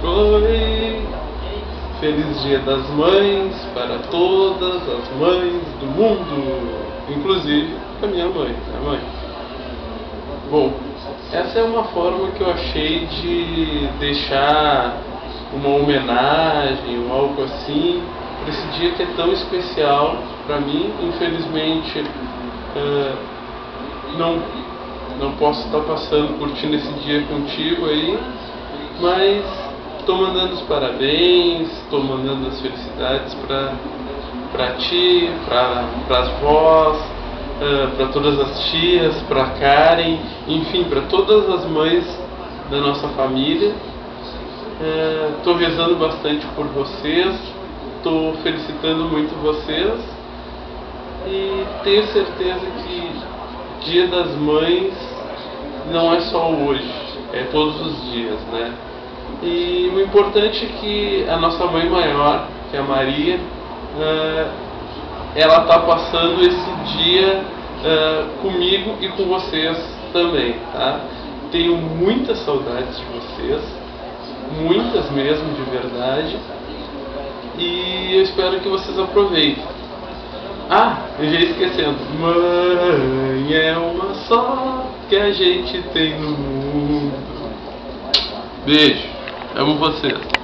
Oi! Feliz Dia das Mães para todas as mães do mundo, inclusive a minha mãe, a mãe. Bom, essa é uma forma que eu achei de deixar uma homenagem ou algo assim para esse dia que é tão especial para mim. Infelizmente, não posso estar curtindo esse dia contigo aí, mas estou mandando os parabéns, estou mandando as felicidades para ti, para as vós, para todas as tias, para Karen, enfim, para todas as mães da nossa família. Estou rezando bastante por vocês, estou felicitando muito vocês e tenho certeza que Dia das Mães não é só hoje, é todos os dias, né? E o importante é que a nossa mãe maior, que é a Maria, ela está passando esse dia comigo e com vocês também, tá? Tenho muitas saudades de vocês, muitas mesmo, de verdade, e eu espero que vocês aproveitem. Eu já esquecendo, mãe é uma só que a gente tem no mundo. Beijo, amo vocês.